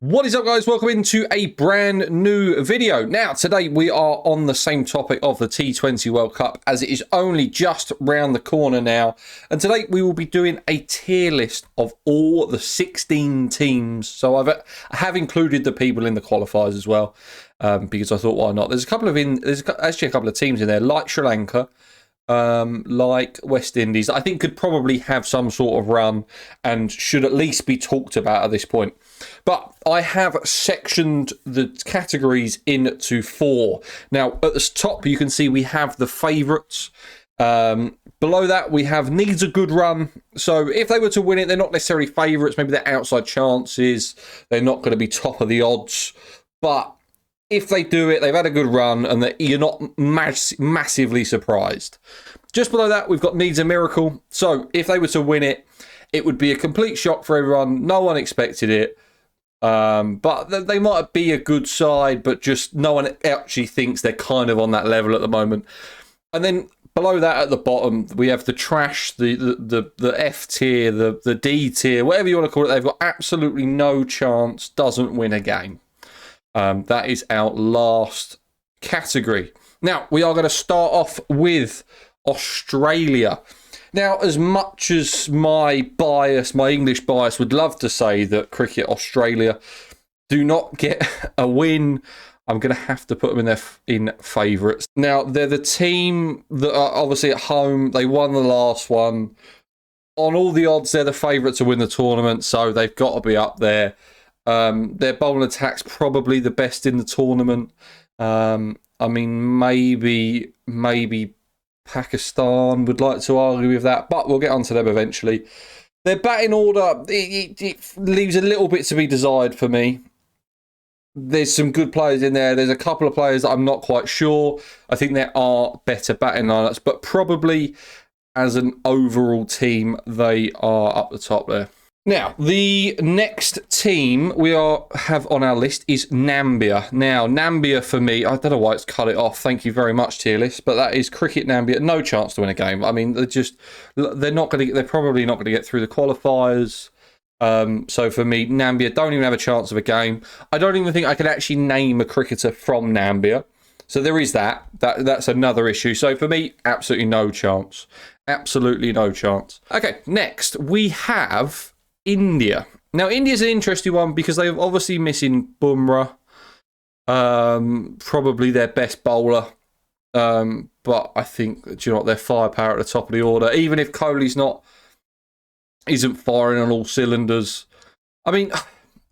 What is up, guys? Welcome into a brand new video. Now, today we are on the same topic of the T20 World Cup, as it is only just round the corner now. And today we will be doing a tier list of all the 16 teams. So I have included the people in the qualifiers as well, because I thought, why not? There's actually a couple of teams in there, like Sri Lanka, like West Indies, I think could probably have some sort of run and should at least be talked about at this point. But I have sectioned the categories into four. Now, at the top, you can see we have the favourites. Below that, we have needs a good run. So if they were to win it, they're not necessarily favourites. Maybe they're outside chances. They're not going to be top of the odds. But if they do it, they've had a good run and you're not massively surprised. Just below that, we've got needs a miracle. So if they were to win it, it would be a complete shock for everyone. No one expected it. But they might be a good side, but just no one actually thinks they're kind of on that level at the moment. And then below that at the bottom, we have the trash, the F tier, the D tier, whatever you want to call it. They've got absolutely no chance, doesn't win a game. That is our last category. Now, we are going to start off with Australia. Now, as much as my English bias, would love to say that Cricket Australia do not get a win, I'm going to have to put them in favourites. Now, they're the team that are obviously at home. They won the last one. On all the odds, they're the favourite to win the tournament, so they've got to be up there. Their bowling attack's probably the best in the tournament. I mean, maybe Pakistan would like to argue with that, but we'll get onto them eventually. Their batting order, it leaves a little bit to be desired for me. There's some good players in there. There's a couple of players that I'm not quite sure. I think there are better batting lineups, but probably as an overall team, they are up the top there. Now, the next team we have on our list is Nambia. Now, Nambia for me, I don't know why it's cut it off. Thank you very much, tier list. But that is Cricket Nambia. No chance to win a game. I mean, they're probably not going to get through the qualifiers. So for me, Nambia don't even have a chance of a game. I don't even think I could actually name a cricketer from Nambia. So there is that. That's another issue. So for me, absolutely no chance. Absolutely no chance. Okay, next we have India. Now, India's an interesting one because they're obviously missing Bumrah, probably their best bowler. But I think, do you know what, their firepower at the top of the order, even if Kohli's isn't firing on all cylinders. I mean,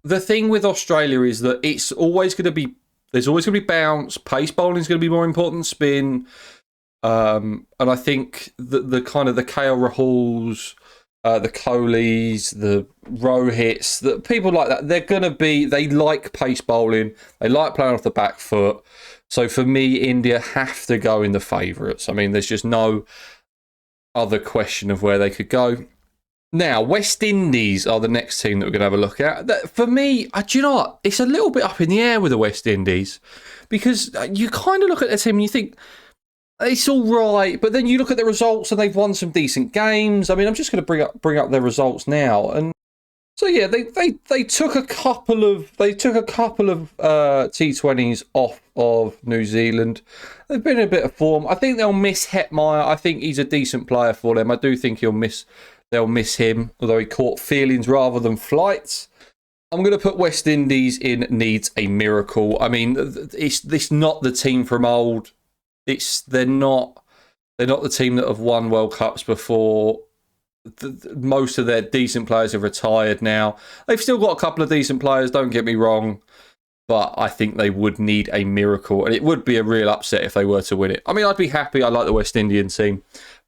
the thing with Australia is that there's always going to be bounce. Pace bowling is going to be more important than spin. And I think the kind of the KL Rahuls, the Kohlis, the Rohits, the people like that, they like pace bowling. They like playing off the back foot. So for me, India have to go in the favourites. I mean, there's just no other question of where they could go. Now, West Indies are the next team that we're going to have a look at. For me, do you know what? It's a little bit up in the air with the West Indies because you kind of look at their team and you think, it's all right, but then you look at the results and they've won some decent games. I mean, I'm just going to bring up their results now, and so yeah, they took a couple of T20s off of New Zealand. They've been in a bit of form. I think they'll miss Hetmeyer. I think he's a decent player for them. I do think they'll miss him, although he caught feelings rather than flights. I'm going to put West Indies in needs a miracle. I mean, it's not the team from old. They're not the team that have won World Cups before. Most of their decent players have retired now. They've still got a couple of decent players, don't get me wrong, but I think they would need a miracle, and it would be a real upset if they were to win it. I mean, I'd be happy. I like the West Indian team,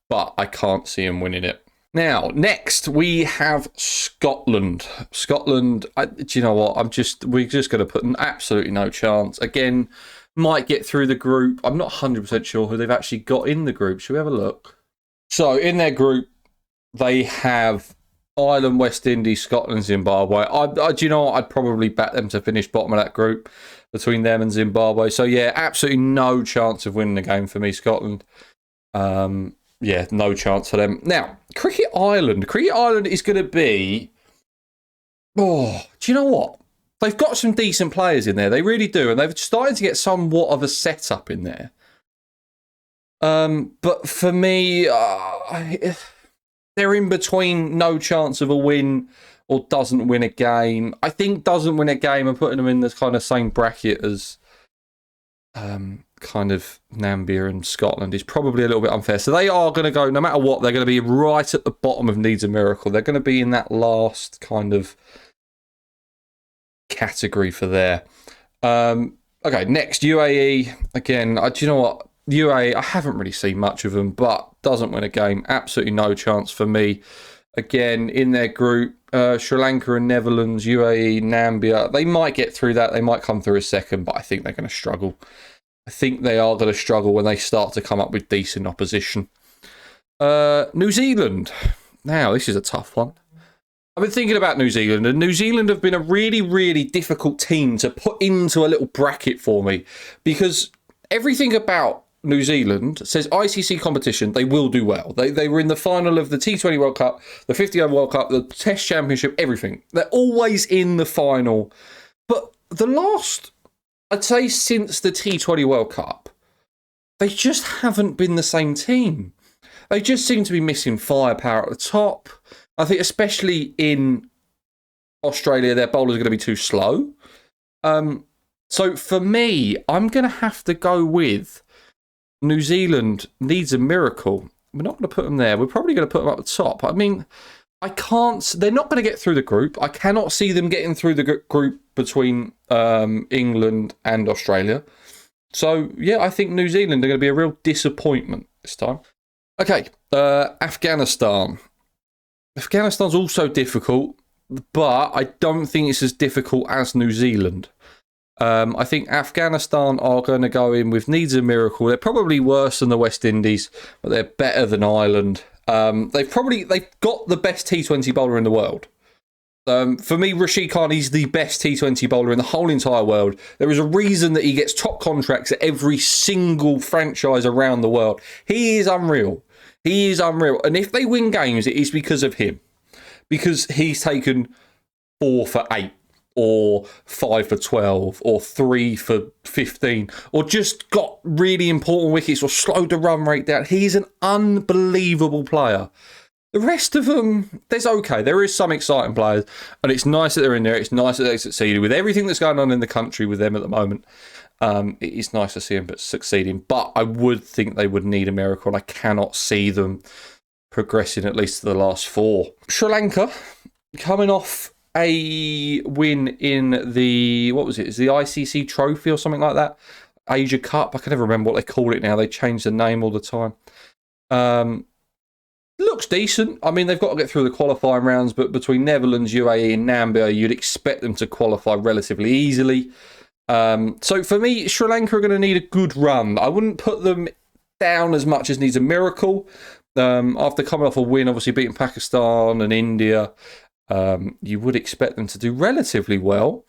but I can't see them winning it. Now, next we have Scotland. Scotland, do you know what? We're just going to put an absolutely no chance. Again, might get through the group. I'm not 100% sure who they've actually got in the group. Should we have a look? So, in their group, they have Ireland, West Indies, Scotland, Zimbabwe. Do you know what? I'd probably bet them to finish bottom of that group between them and Zimbabwe. So, yeah, absolutely no chance of winning the game for me, Scotland. Yeah, no chance for them. Now, Cricket Ireland. Cricket Ireland is going to be... Oh, do you know what? they've got some decent players in there. They really do. And they've started to get somewhat of a setup in there. But for me, they're in between no chance of a win or doesn't win a game. I think doesn't win a game and putting them in this kind of same bracket as kind of Namibia and Scotland is probably a little bit unfair. So they are going to go, no matter what, they're going to be right at the bottom of Needs a Miracle. They're going to be in that last kind of category for there. Okay, next, UAE. Again, do you know what? UAE, I haven't really seen much of them, but doesn't win a game. Absolutely no chance for me. Again, in their group, Sri Lanka and Netherlands, UAE, Namibia, they might get through that. They might come through a second, but I think they're going to struggle. I think they are going to struggle when they start to come up with decent opposition. New Zealand. Now, this is a tough one. I've been thinking about New Zealand, and New Zealand have been a really, really difficult team to put into a little bracket for me because everything about New Zealand says ICC competition, they will do well. They were in the final of the T20 World Cup, the 50 World Cup, the Test Championship, everything. They're always in the final. But the last, I'd say since the T20 World Cup, they just haven't been the same team. They just seem to be missing firepower at the top. I think especially in Australia, their bowlers are going to be too slow. So for me, I'm going to have to go with New Zealand Needs a Miracle. We're not going to put them there. We're probably going to put them up the top. I mean, I can't... They're not going to get through the group. I cannot see them getting through the group between England and Australia. So, yeah, I think New Zealand are going to be a real disappointment this time. Okay, Afghanistan. Afghanistan's also difficult, but I don't think it's as difficult as New Zealand. I think Afghanistan are going to go in with Needs a Miracle. They're probably worse than the West Indies, but they're better than Ireland. They've got the best T20 bowler in the world. For me, Rashid Khan is the best T20 bowler in the whole entire world. There is a reason that he gets top contracts at every single franchise around the world. He is unreal. He is unreal. And if they win games, it is because of him. Because he's taken 4 for 8. Or 5 for 12, or 3 for 15, or just got really important wickets, or slowed the run rate down. He's an unbelievable player. The rest of them, there's okay. There is some exciting players, and it's nice that they're in there. It's nice that they succeeded. With everything that's going on in the country with them at the moment, it is nice to see them succeeding. But I would think they would need a miracle, and I cannot see them progressing at least to the last 4. Sri Lanka, coming off a win in the, what was it? It's the ICC Trophy or something like that. Asia Cup. I can never remember what they call it now. They change the name all the time. Looks decent. I mean, they've got to get through the qualifying rounds, but between Netherlands, UAE and Namibia, you'd expect them to qualify relatively easily. So for me, Sri Lanka are going to need a good run. I wouldn't put them down as much as Needs a Miracle. After coming off a win, obviously beating Pakistan and India, you would expect them to do relatively well,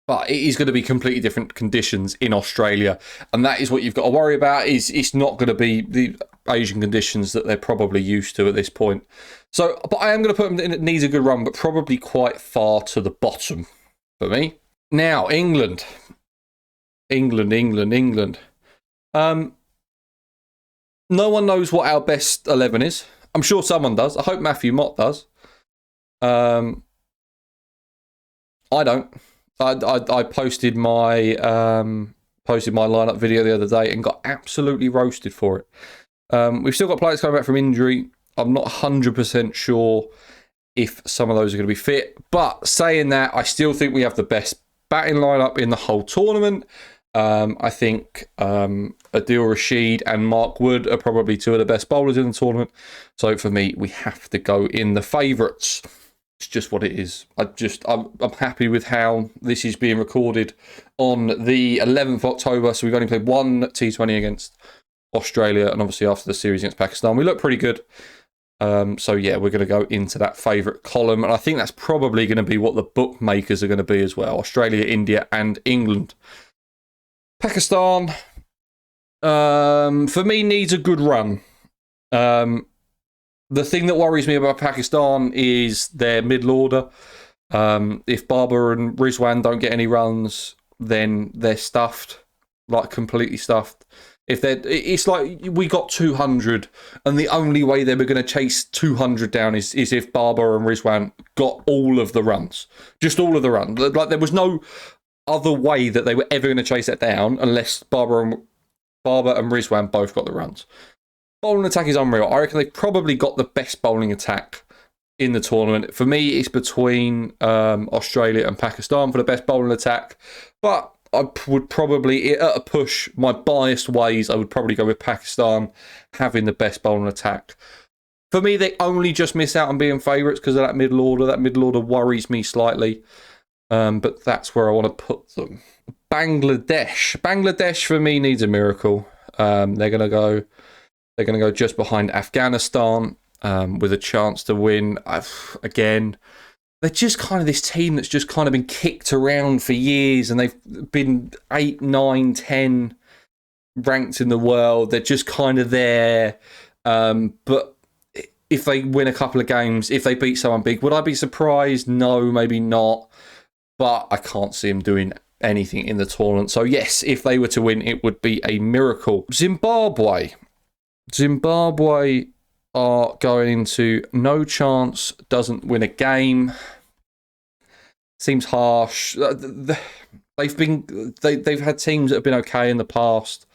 but it is going to be completely different conditions in Australia, and that is what you've got to worry about. Is it's not going to be the Asian conditions that they're probably used to at this point. So, but I am going to put them in. It needs a good run, but probably quite far to the bottom for me. Now, England. No one knows what our best 11 is. I'm sure someone does. I hope Matthew Mott does. I don't. I posted my lineup video the other day and got absolutely roasted for it. We've still got players coming back from injury. I'm not 100% sure if some of those are going to be fit. But saying that, I still think we have the best batting lineup in the whole tournament. I think Adil Rashid and Mark Wood are probably 2 of the best bowlers in the tournament. So for me, we have to go in the favourites. It's just what it is. I'm happy with how this is being recorded on the 11th of October. So we've only played 1 T20 against Australia, and obviously after the series against Pakistan, we look pretty good. So yeah, we're going to go into that favourite column, and I think that's probably going to be what the bookmakers are going to be as well. Australia, India, and England. Pakistan, for me, needs a good run. The thing that worries me about Pakistan is their middle order. If Barber and Rizwan don't get any runs, then they're stuffed, like completely stuffed. It's like we got 200, and the only way they were going to chase 200 down is if Barber and Rizwan got all of the runs, just all of the runs. Like there was no other way that they were ever going to chase that down unless Barber and Rizwan both got the runs. Bowling attack is unreal. I reckon they've probably got the best bowling attack in the tournament. For me, it's between Australia and Pakistan for the best bowling attack, but I would probably, at a push, my biased ways, I would probably go with Pakistan having the best bowling attack. For me, they only just miss out on being favourites because of that middle order. That middle order worries me slightly, but that's where I want to put them. Bangladesh for me needs a miracle. They're going to go just behind Afghanistan with a chance to win. Again, they're just kind of this team that's just kind of been kicked around for years, and they've been 8, 9, 10 ranked in the world. They're just kind of there. But if they win a couple of games, if they beat someone big, would I be surprised? No, maybe not. But I can't see them doing anything in the tournament. So yes, if they were to win, it would be a miracle. Zimbabwe are going into no chance, doesn't win a game. Seems harsh. They've had teams that have been okay in the past.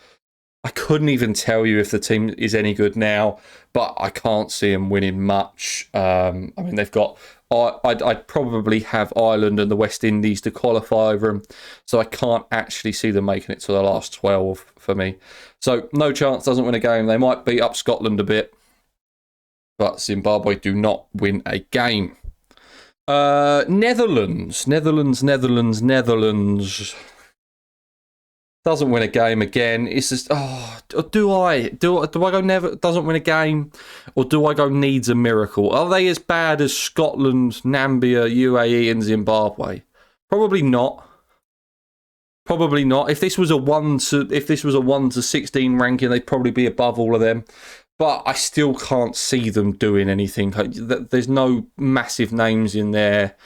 I couldn't even tell you if the team is any good now, but I can't see them winning much. I mean, they've got. I'd probably have Ireland and the West Indies to qualify over them, so I can't actually see them making it to the last 12 for me. So no chance, doesn't win a game. They might beat up Scotland a bit, but Zimbabwe do not win a game. Netherlands. Doesn't win a game again. It's just, do I go never doesn't win a game, or do I go needs a miracle? Are they as bad as Scotland, Namibia, UAE, and Zimbabwe? Probably not. Probably not. If this was a 1 to 16 ranking, they'd probably be above all of them. But I still can't see them doing anything. There's no massive names in there.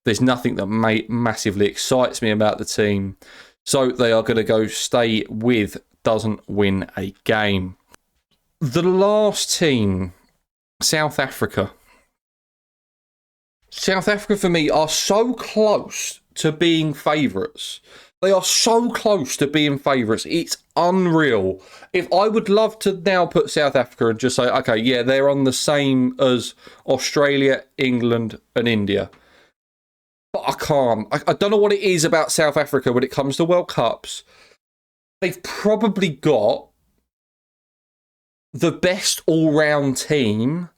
There's nothing that massively excites me about the team. So they are going to go stay with doesn't win a game. The last team, South Africa. South Africa, for me, are so close to being favourites. They are so close to being favourites. It's unreal. If I would love to now put South Africa and just say, okay, yeah, they're on the same as Australia, England, and India. But I can't. I don't know what it is about South Africa when it comes to World Cups. They've probably got the best all-round team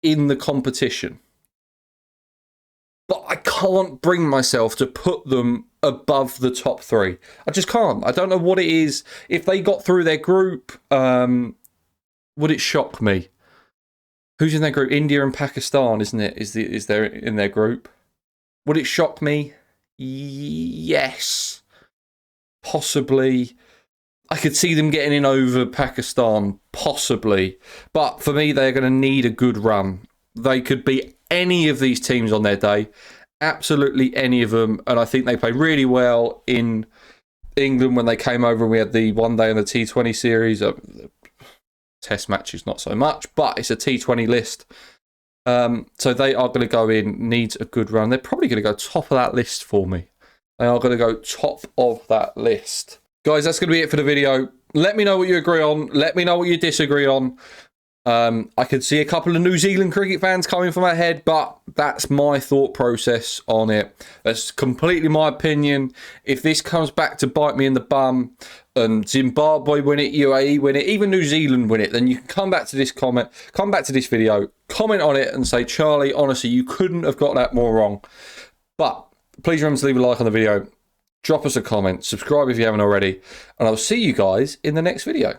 in the competition. But I can't bring myself to put them above the top 3. I just can't. I don't know what it is. If they got through their group, would it shock me? Who's in their group? India and Pakistan, isn't it? Is there in their group? Would it shock me? Yes. Possibly. I could see them getting in over Pakistan. Possibly. But for me, they're going to need a good run. They could beat any of these teams on their day. Absolutely any of them. And I think they played really well in England when they came over and we had the one day in the T20 series. Test matches, not so much. But it's a T20 list. So they are going to go in, needs a good run. They're probably going to go top of that list for me. They are going to go top of that list. Guys, that's going to be it for the video. Let me know what you agree on. Let me know what you disagree on. I could see a couple of New Zealand cricket fans coming from my head, but that's my thought process on it. That's completely my opinion. If this comes back to bite me in the bum and Zimbabwe win it, UAE win it, even New Zealand win it, then you can come back to this video, comment on it and say, Charlie, honestly, you couldn't have got that more wrong. But please remember to leave a like on the video, drop us a comment, subscribe if you haven't already, and I'll see you guys in the next video.